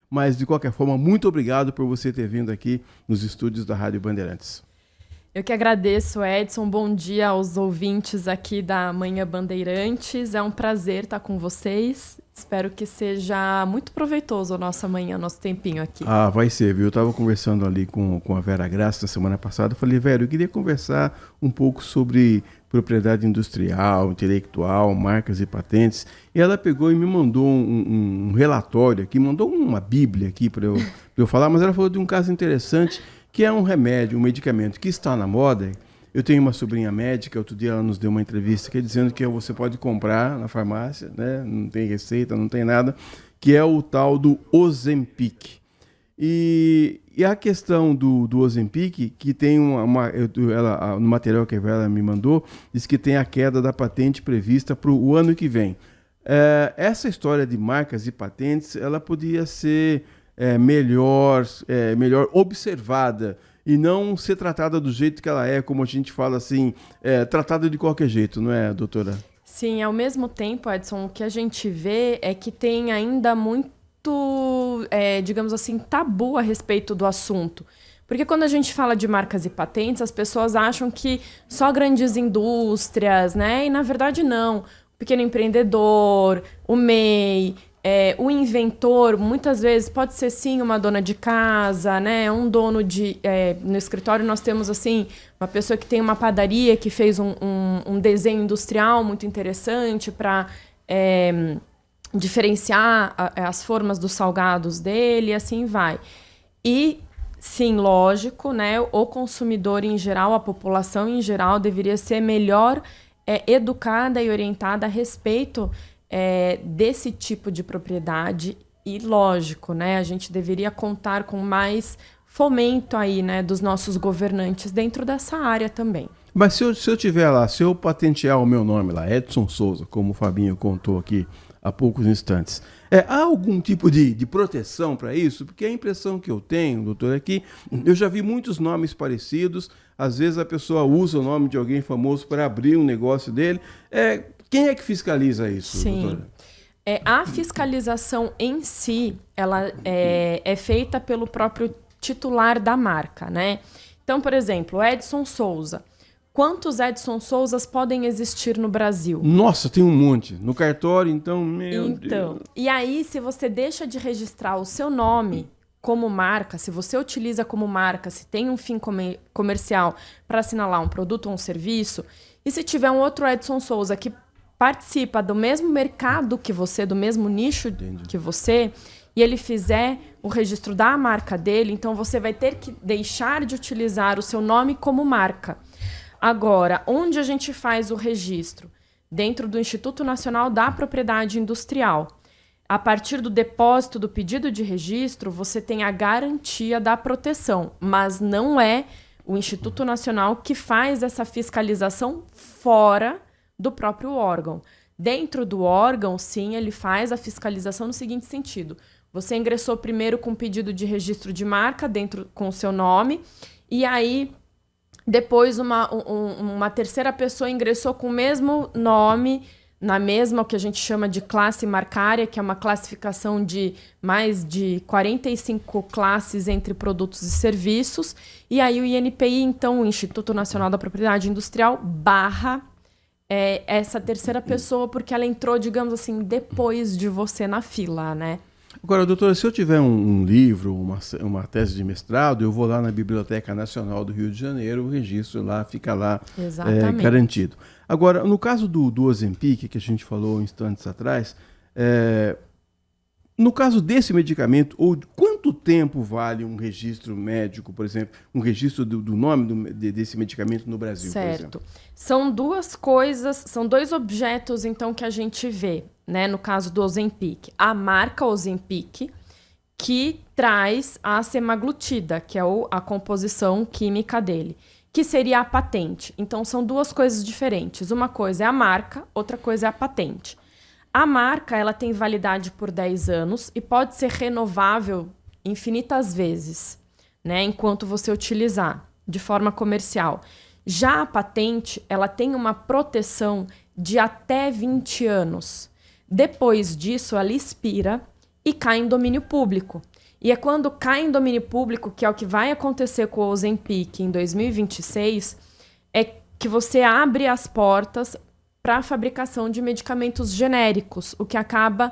Mas, de qualquer forma, muito obrigado por você ter vindo aqui nos estúdios da Rádio Bandeirantes. Eu que agradeço, Edson. Bom dia aos ouvintes aqui da Manhã Bandeirantes. É um prazer estar com vocês. Espero que seja muito proveitoso a nossa manhã, nosso tempinho aqui. Ah, vai ser, viu? Eu estava conversando ali com a Vera Graça na semana passada. Eu falei, Vera, eu queria conversar um pouco sobre propriedade industrial, intelectual, marcas e patentes. E ela pegou e me mandou um relatório aqui, mandou uma bíblia aqui para eu falar, mas ela falou de um caso interessante, que é um remédio, um medicamento que está na moda. Eu tenho uma sobrinha médica, outro dia ela nos deu uma entrevista que é dizendo que você pode comprar na farmácia, né? Não tem receita, não tem nada, que é o tal do Ozempic. E a questão do Ozempic, que tem no material que ela me mandou, diz que tem a queda da patente prevista para o ano que vem. Essa história de marcas e patentes, ela podia ser melhor observada e não ser tratada do jeito que ela é, como a gente fala assim, tratada de qualquer jeito, não é, doutora? Sim, ao mesmo tempo, Edson, o que a gente vê é que tem ainda muito, digamos assim, tabu a respeito do assunto. Porque quando a gente fala de marcas e patentes, as pessoas acham que só grandes indústrias, né? E na verdade não. O pequeno empreendedor, o MEI, o inventor, muitas vezes pode ser sim uma dona de casa, né? Um dono de... no escritório nós temos assim uma pessoa que tem uma padaria que fez um desenho industrial muito interessante para diferenciar as formas dos salgados dele, e assim vai. E sim, lógico, né? O consumidor em geral, a população em geral deveria ser melhor educada e orientada a respeito desse tipo de propriedade e, lógico, né, a gente deveria contar com mais fomento aí, né, dos nossos governantes dentro dessa área também. Mas se eu tiver lá, se eu patentear o meu nome lá, Edson Souza, como o Fabinho contou aqui há poucos instantes, há algum tipo de proteção para isso? Porque a impressão que eu tenho, doutor, é que eu já vi muitos nomes parecidos, às vezes a pessoa usa o nome de alguém famoso para abrir um negócio dele. Quem é que fiscaliza isso, doutora? A fiscalização em si, ela é feita pelo próprio titular da marca, né? Então, por exemplo, Edson Souza. Quantos Edson Souzas podem existir no Brasil? Nossa, tem um monte. No cartório, então, meu Deus. E aí, se você deixa de registrar o seu nome como marca, se você utiliza como marca, se tem um fim comercial para assinalar um produto ou um serviço, e se tiver um outro Edson Souza que participa do mesmo mercado que você, do mesmo nicho que você, e ele fizer o registro da marca dele, então você vai ter que deixar de utilizar o seu nome como marca. Agora, onde a gente faz o registro? Dentro do Instituto Nacional da Propriedade Industrial. A partir do depósito do pedido de registro, você tem a garantia da proteção, mas não é o Instituto Nacional que faz essa fiscalização fora do próprio órgão. Dentro do órgão, sim, ele faz a fiscalização no seguinte sentido. Você ingressou primeiro com pedido de registro de marca com o seu nome, e aí depois uma terceira pessoa ingressou com o mesmo nome, na mesma, o que a gente chama de classe marcária, que é uma classificação de mais de 45 classes entre produtos e serviços, e aí o INPI, então, o Instituto Nacional da Propriedade Industrial, barra essa terceira pessoa, porque ela entrou, digamos assim, depois de você na fila, né? Agora, doutora, se eu tiver um livro, uma tese de mestrado, eu vou lá na Biblioteca Nacional do Rio de Janeiro, o registro lá, fica lá garantido. Agora, no caso do Ozempic, que a gente falou instantes atrás, no caso desse medicamento, quanto tempo vale um registro médico, por exemplo, um registro do nome desse medicamento no Brasil, por exemplo? São duas coisas, são dois objetos, então, que a gente vê, né, no caso do Ozempic. A marca Ozempic, que traz a semaglutida, que é a composição química dele, que seria a patente. Então, são duas coisas diferentes. Uma coisa é a marca, outra coisa é a patente. A marca, ela tem validade por 10 anos e pode ser renovável infinitas vezes, né, enquanto você utilizar de forma comercial. Já a patente, ela tem uma proteção de até 20 anos. Depois disso, ela expira e cai em domínio público. E é quando cai em domínio público, que é o que vai acontecer com o Ozempic em 2026, é que você abre as portas para a fabricação de medicamentos genéricos, o que acaba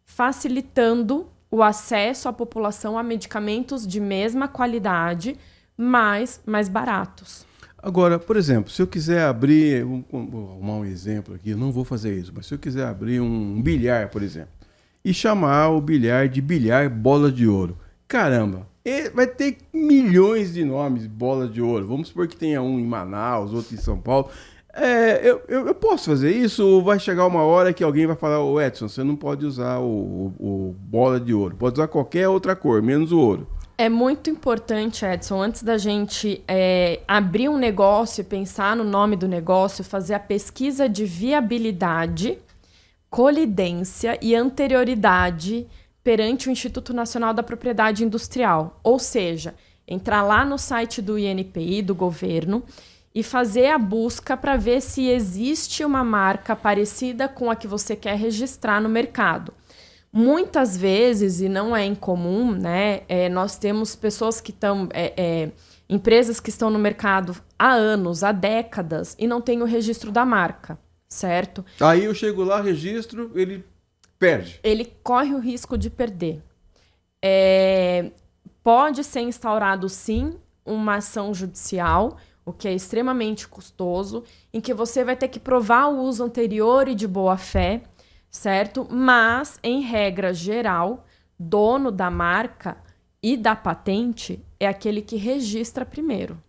facilitando o acesso à população a medicamentos de mesma qualidade, mas mais baratos. Agora, por exemplo, se eu quiser abrir, vou arrumar um exemplo aqui, eu não vou fazer isso, mas se eu quiser abrir um bilhar, por exemplo, e chamar o bilhar de bilhar bola de ouro. Caramba, vai ter milhões de nomes, bola de ouro. Vamos supor que tenha um em Manaus, outro em São Paulo. Eu posso fazer isso ou vai chegar uma hora que alguém vai falar, ô Edson, você não pode usar o bola de ouro. Pode usar qualquer outra cor, menos o ouro. É muito importante, Edson, antes da gente abrir um negócio, pensar no nome do negócio, fazer a pesquisa de viabilidade, colidência e anterioridade perante o Instituto Nacional da Propriedade Industrial. Ou seja, entrar lá no site do INPI, do governo, e fazer a busca para ver se existe uma marca parecida com a que você quer registrar no mercado. Muitas vezes, e não é incomum, né, nós temos pessoas que estão... empresas que estão no mercado há anos, há décadas, e não têm o registro da marca. Certo? Aí eu chego lá, registro, ele perde. Ele corre o risco de perder. Pode ser instaurado, sim, uma ação judicial, o que é extremamente custoso, em que você vai ter que provar o uso anterior e de boa-fé, certo? Mas, em regra geral, dono da marca e da patente é aquele que registra primeiro.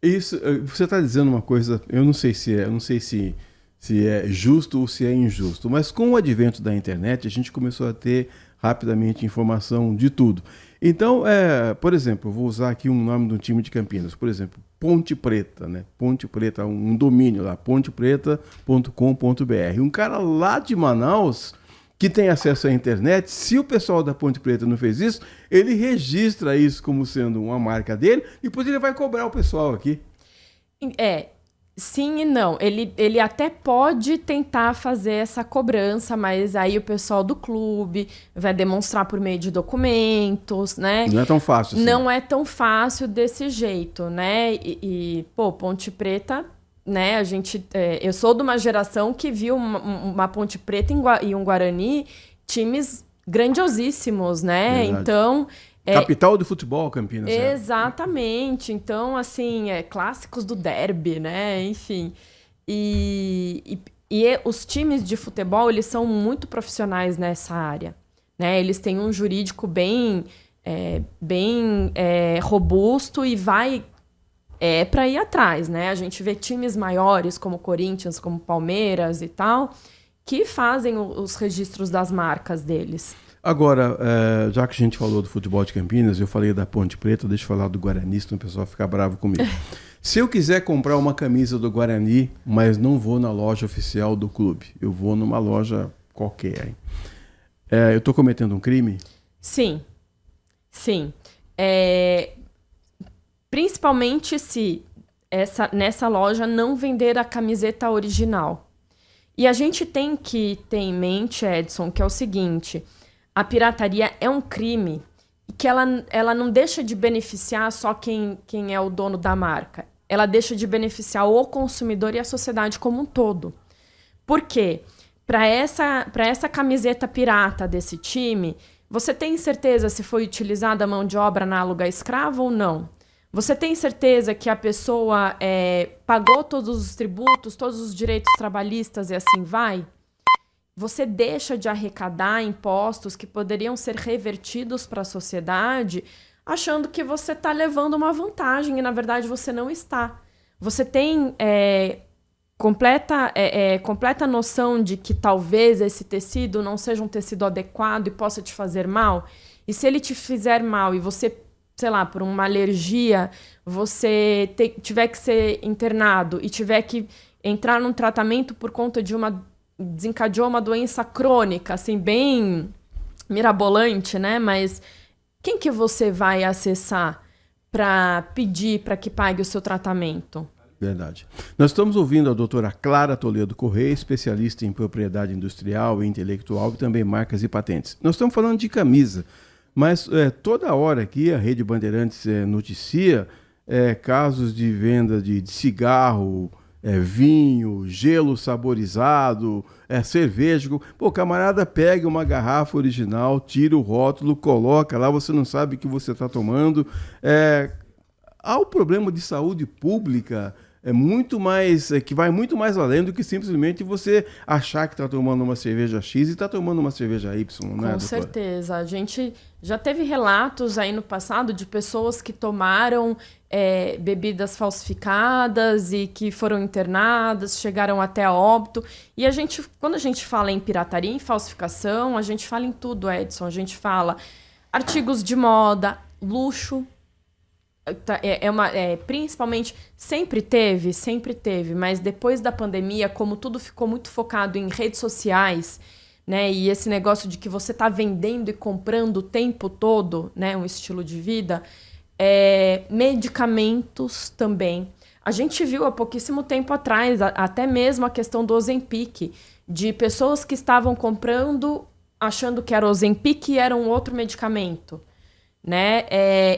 Isso, você está dizendo uma coisa, eu não sei se é justo ou se é injusto. Mas com o advento da internet, a gente começou a ter rapidamente informação de tudo. Então, por exemplo, eu vou usar aqui um nome de um time de Campinas. Por exemplo, Ponte Preta, né? Ponte Preta, um domínio lá, pontepreta.com.br. Um cara lá de Manaus que tem acesso à internet, se o pessoal da Ponte Preta não fez isso, ele registra isso como sendo uma marca dele e depois ele vai cobrar o pessoal aqui. Sim e não. Ele até pode tentar fazer essa cobrança, mas aí o pessoal do clube vai demonstrar por meio de documentos, né? Não é tão fácil assim. Não é tão fácil desse jeito, né? Pô, Ponte Preta, né? Eu sou de uma geração que viu uma Ponte Preta e um Guarani, times grandiosíssimos, né? Verdade. Então... Capital do futebol, Campinas. Exatamente. Então, assim, clássicos do derby, né? Enfim. E os times de futebol, eles são muito profissionais nessa área, né? Eles têm um jurídico bem robusto e vai para ir atrás, né? A gente vê times maiores, como Corinthians, como Palmeiras e tal, que fazem os registros das marcas deles. Agora, já que a gente falou do futebol de Campinas, eu falei da Ponte Preta, deixa eu falar do Guarani, senão o pessoal fica bravo comigo. Se eu quiser comprar uma camisa do Guarani, mas não vou na loja oficial do clube, eu vou numa loja qualquer, eu estou cometendo um crime? Sim. Principalmente se nessa loja não vender a camiseta original. E a gente tem que ter em mente, Edson, que é o seguinte... A pirataria é um crime que ela não deixa de beneficiar só quem é o dono da marca. Ela deixa de beneficiar o consumidor e a sociedade como um todo. Por quê? Para essa camiseta pirata desse time, você tem certeza se foi utilizada a mão de obra análoga a escravo ou não? Você tem certeza que a pessoa pagou todos os tributos, todos os direitos trabalhistas e assim vai? Você deixa de arrecadar impostos que poderiam ser revertidos para a sociedade achando que você está levando uma vantagem e, na verdade, você não está. Você tem completa noção de que talvez esse tecido não seja um tecido adequado e possa te fazer mal? E se ele te fizer mal e você, sei lá, por uma alergia, você tiver que ser internado e tiver que entrar num tratamento por conta de desencadeou uma doença crônica, assim, bem mirabolante, né? Mas quem que você vai acessar para pedir para que pague o seu tratamento? Verdade. Nós estamos ouvindo a doutora Clara Toledo Correia, especialista em propriedade industrial e intelectual e também marcas e patentes. Nós estamos falando de camisa, mas toda hora aqui a Rede Bandeirantes noticia casos de venda de cigarro, vinho, gelo saborizado, cerveja. Pô, o camarada pega uma garrafa original, tira o rótulo, coloca lá, você não sabe o que você está tomando. Há o problema de saúde pública muito mais, que vai muito mais além do que simplesmente você achar que está tomando uma cerveja X e está tomando uma cerveja Y, né, doutora? Com certeza. A gente já teve relatos aí no passado de pessoas que tomaram bebidas falsificadas e que foram internadas, chegaram até a óbito. E quando a gente fala em pirataria, em falsificação, a gente fala em tudo, Edson. A gente fala artigos de moda, luxo. Principalmente, sempre teve, mas depois da pandemia, como tudo ficou muito focado em redes sociais, né, e esse negócio de que você está vendendo e comprando o tempo todo, né, um estilo de vida, medicamentos também. A gente viu há pouquíssimo tempo atrás, até mesmo a questão do Ozempic, de pessoas que estavam comprando achando que era Ozempic e era um outro medicamento. Né?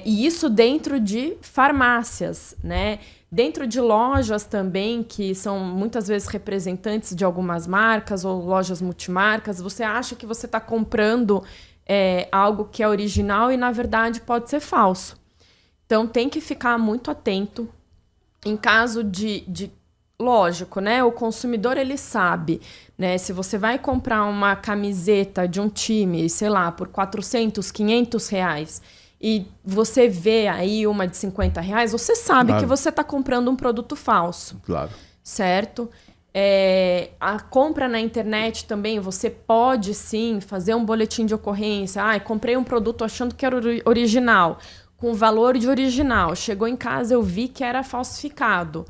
E isso dentro de farmácias, né? Dentro de lojas também, que são muitas vezes representantes de algumas marcas ou lojas multimarcas, você acha que você está comprando algo que é original e, na verdade, pode ser falso. Então, tem que ficar muito atento. Em caso de lógico, né? O consumidor, ele sabe, né? Se você vai comprar uma camiseta de um time, sei lá, por 400, 500 reais, e você vê aí uma de 50 reais, você sabe que você está comprando um produto falso. Claro. Certo? A compra na internet também, você pode sim fazer um boletim de ocorrência. Comprei um produto achando que era original, com valor de original. Chegou em casa, eu vi que era falsificado.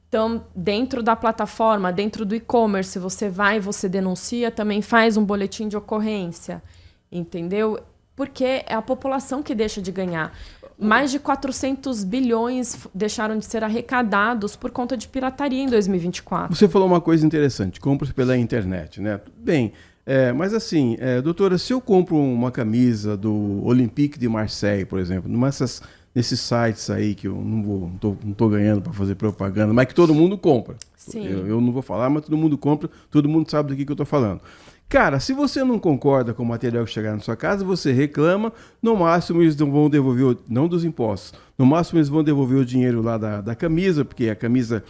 Então, dentro da plataforma, dentro do e-commerce, você denuncia, também faz um boletim de ocorrência. Entendeu? Porque é a população que deixa de ganhar. Mais de 400 bilhões deixaram de ser arrecadados por conta de pirataria em 2024. Você falou uma coisa interessante, compras pela internet, né? Bem, mas assim, doutora, se eu compro uma camisa do Olympique de Marseille, por exemplo, nesses sites aí que eu não tô ganhando para fazer propaganda, mas que todo mundo compra. Sim. Eu não vou falar, mas todo mundo compra, todo mundo sabe do que eu estou falando. Cara, se você não concorda com o material que chegar na sua casa, você reclama, no máximo eles vão devolver, não dos impostos, no máximo eles vão devolver o dinheiro lá da camisa, porque a camisa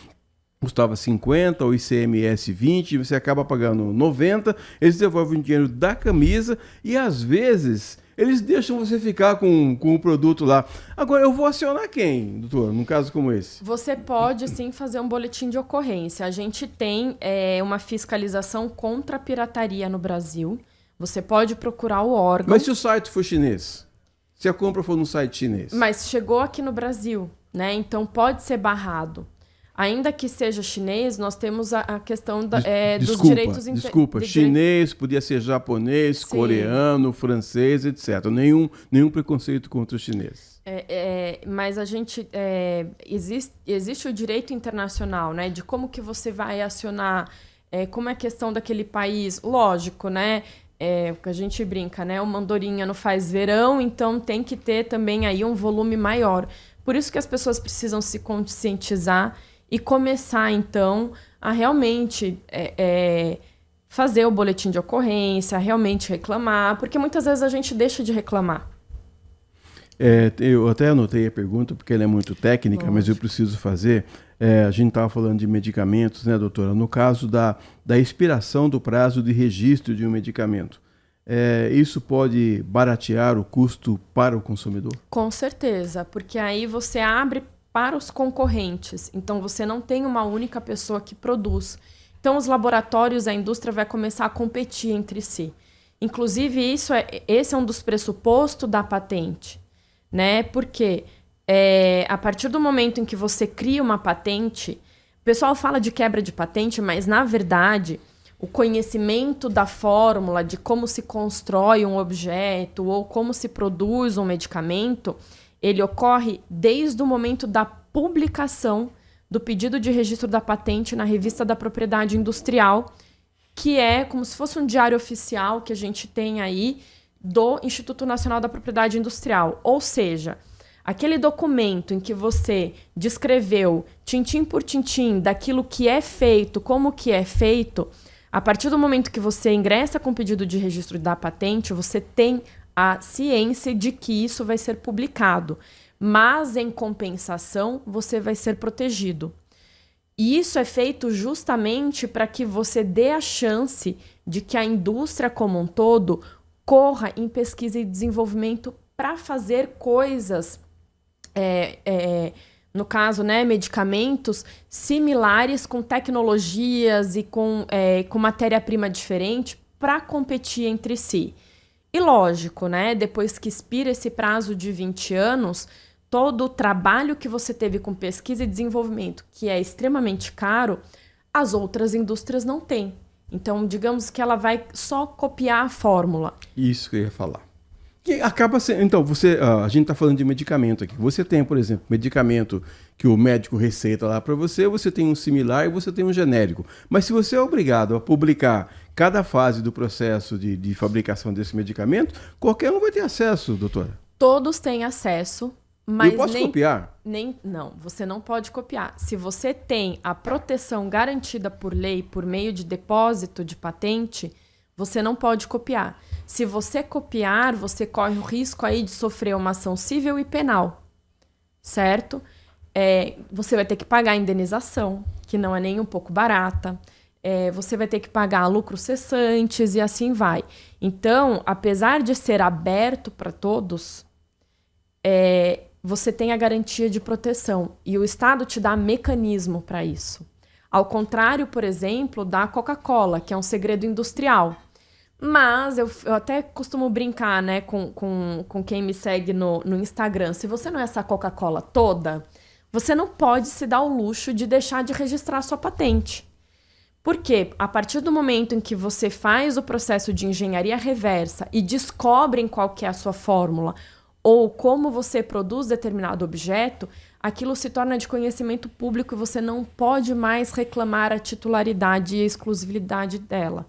custava 50, o ICMS 20, você acaba pagando 90, eles devolvem o dinheiro da camisa e às vezes eles deixam você ficar com o produto lá. Agora, eu vou acionar quem, doutor, num caso como esse? Você pode, sim, fazer um boletim de ocorrência. A gente tem uma fiscalização contra a pirataria no Brasil. Você pode procurar o órgão. Mas se o site for chinês? Se a compra for num site chinês? Mas chegou aqui no Brasil, né? Então pode ser barrado. Ainda que seja chinês, nós temos a questão dos direitos... Desculpa, chinês, podia ser japonês, sim, coreano, francês, etc. Nenhum preconceito contra o chinês. Mas a gente... existe o direito internacional, né? De como que você vai acionar, como é a questão daquele país. Lógico, né? Porque a gente brinca, né? O Andorinha não faz verão, então tem que ter também aí um volume maior. Por isso que as pessoas precisam se conscientizar e começar, então, a realmente fazer o boletim de ocorrência, realmente reclamar, porque muitas vezes a gente deixa de reclamar. Eu até anotei a pergunta, porque ela é muito técnica, lógico, mas eu preciso fazer. A gente estava falando de medicamentos, né, doutora? No caso da expiração do prazo de registro de um medicamento, isso pode baratear o custo para o consumidor? Com certeza, porque aí você abre para os concorrentes. Então, você não tem uma única pessoa que produz. Então, os laboratórios, a indústria vai começar a competir entre si. Inclusive, esse é um dos pressupostos da patente, né? Porque a partir do momento em que você cria uma patente, o pessoal fala de quebra de patente, mas, na verdade, o conhecimento da fórmula, de como se constrói um objeto ou como se produz um medicamento, ele ocorre desde o momento da publicação do pedido de registro da patente na Revista da Propriedade Industrial, que é como se fosse um diário oficial que a gente tem aí do Instituto Nacional da Propriedade Industrial. Ou seja, aquele documento em que você descreveu, tintim por tintim, daquilo que é feito, como que é feito, a partir do momento que você ingressa com o pedido de registro da patente, você tem a ciência de que isso vai ser publicado. Mas, em compensação, você vai ser protegido. E isso é feito justamente para que você dê a chance de que a indústria como um todo corra em pesquisa e desenvolvimento para fazer coisas, no caso, né, medicamentos similares com tecnologias e com matéria-prima diferente para competir entre si. E lógico, né, depois que expira esse prazo de 20 anos, todo o trabalho que você teve com pesquisa e desenvolvimento, que é extremamente caro, as outras indústrias não têm. Então, digamos que ela vai só copiar a fórmula. Isso que eu ia falar. Que acaba sendo, então, a gente está falando de medicamento aqui. Você tem, por exemplo, medicamento que o médico receita lá para você tem um similar e você tem um genérico. Mas se você é obrigado a publicar cada fase do processo de fabricação desse medicamento, qualquer um vai ter acesso, doutora. Todos têm acesso. Mas eu posso copiar? Não, você não pode copiar. Se você tem a proteção garantida por lei por meio de depósito de patente, você não pode copiar. Se você copiar, você corre o risco aí de sofrer uma ação civil e penal, certo? Você vai ter que pagar a indenização, que não é nem um pouco barata. Você vai ter que pagar lucros cessantes e assim vai. Então, apesar de ser aberto para todos, você tem a garantia de proteção e o Estado te dá mecanismo para isso. Ao contrário, por exemplo, da Coca-Cola, que é um segredo industrial. Mas eu até costumo brincar, né, com quem me segue no Instagram. Se você não é essa Coca-Cola toda, você não pode se dar o luxo de deixar de registrar a sua patente. Porque a partir do momento em que você faz o processo de engenharia reversa e descobrem qual que é a sua fórmula, ou como você produz determinado objeto, aquilo se torna de conhecimento público e você não pode mais reclamar a titularidade e a exclusividade dela.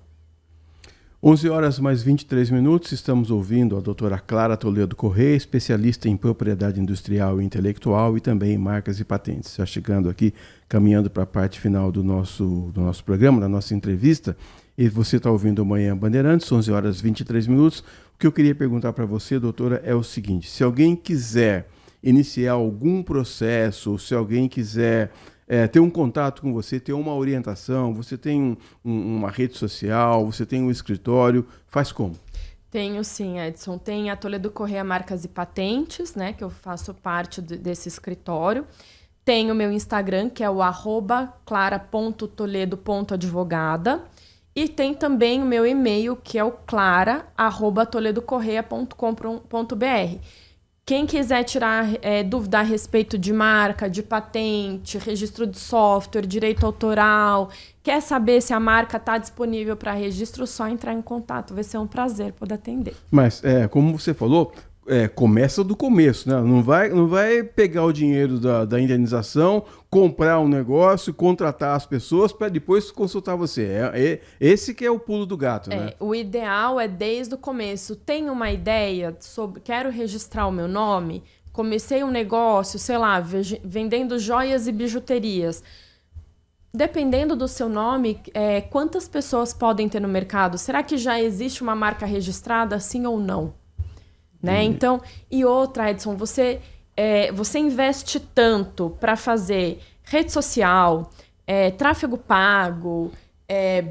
11 horas mais 23 minutos, estamos ouvindo a doutora Clara Toledo Corrêa, especialista em propriedade industrial e intelectual e também em marcas e patentes. Já chegando aqui, caminhando para a parte final do nosso programa, da nossa entrevista, e você está ouvindo o Manhã Bandeirantes, 11 horas 23 minutos. O que eu queria perguntar para você, doutora, é o seguinte: se alguém quiser iniciar algum processo, ou se alguém quiser ter um contato com você, ter uma orientação, você tem uma rede social, você tem um escritório, faz como? Tenho sim, Edson. Tem a Toledo Corrêa Marcas e Patentes, né, que eu faço parte desse escritório. Tem o meu Instagram, que é o @clara.toledo.advogada. E tem também o meu e-mail, que é o clara@toledocorreia.com.br. Quem quiser tirar dúvida a respeito de marca, de patente, registro de software, direito autoral, quer saber se a marca está disponível para registro, só entrar em contato. Vai ser um prazer poder atender. Mas, como você falou, começa do começo, né? Não vai pegar o dinheiro da indenização, comprar um negócio, contratar as pessoas para depois consultar você. Esse que é o pulo do gato, né? O ideal é desde o começo. Tenho uma ideia sobre, quero registrar o meu nome, comecei um negócio, sei lá, vendendo joias e bijuterias. Dependendo do seu nome, quantas pessoas podem ter no mercado? Será que já existe uma marca registrada, sim ou não? Né? Então, e outra, Edson, você investe tanto para fazer rede social, tráfego pago,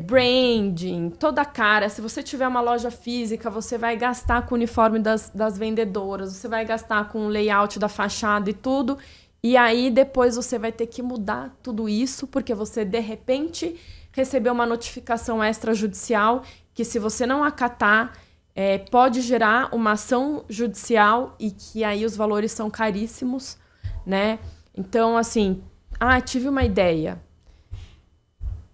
branding, toda a cara. Se você tiver uma loja física, você vai gastar com o uniforme das vendedoras, você vai gastar com o layout da fachada e tudo. E aí, depois você vai ter que mudar tudo isso, porque você, de repente, recebeu uma notificação extrajudicial que, se você não acatar, pode gerar uma ação judicial e que aí os valores são caríssimos, né? Então, assim, tive uma ideia.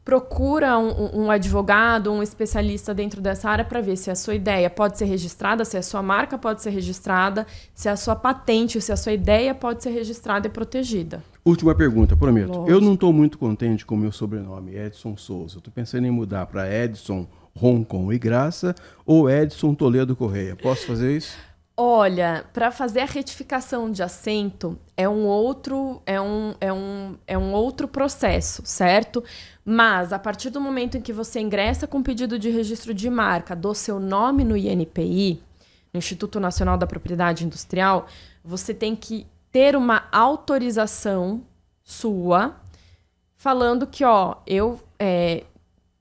Procura um advogado, um especialista dentro dessa área para ver se a sua ideia pode ser registrada, se a sua marca pode ser registrada, se a sua patente, se a sua ideia pode ser registrada e protegida. Última pergunta, prometo. Lógico. Eu não estou muito contente com o meu sobrenome, Edson Souza. Estou pensando em mudar para Edson Roncon e Graça ou Edson Toledo Correia. Posso fazer isso? Olha, para fazer a retificação de acento é um outro processo, certo? Mas a partir do momento em que você ingressa com pedido de registro de marca do seu nome no INPI, no Instituto Nacional da Propriedade Industrial, você tem que ter uma autorização sua falando que,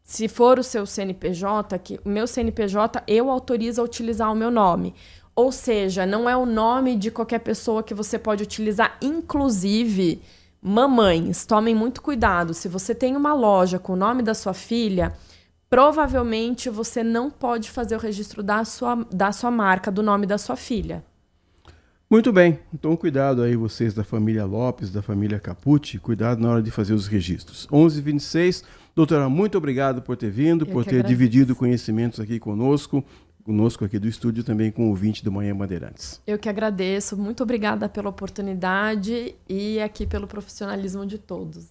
se for o seu CNPJ, que o meu CNPJ eu autorizo a utilizar o meu nome. Ou seja, não é o nome de qualquer pessoa que você pode utilizar, inclusive mamães. Tomem muito cuidado. Se você tem uma loja com o nome da sua filha, provavelmente você não pode fazer o registro da sua marca, do nome da sua filha. Muito bem. Então, cuidado aí vocês da família Lopes, da família Capucci. Cuidado na hora de fazer os registros. 11h26. Doutora, muito obrigado por ter vindo, por ter dividido conhecimentos aqui conosco aqui do estúdio, também com o ouvinte do Manhã Bandeirantes. Eu que agradeço, muito obrigada pela oportunidade e aqui pelo profissionalismo de todos.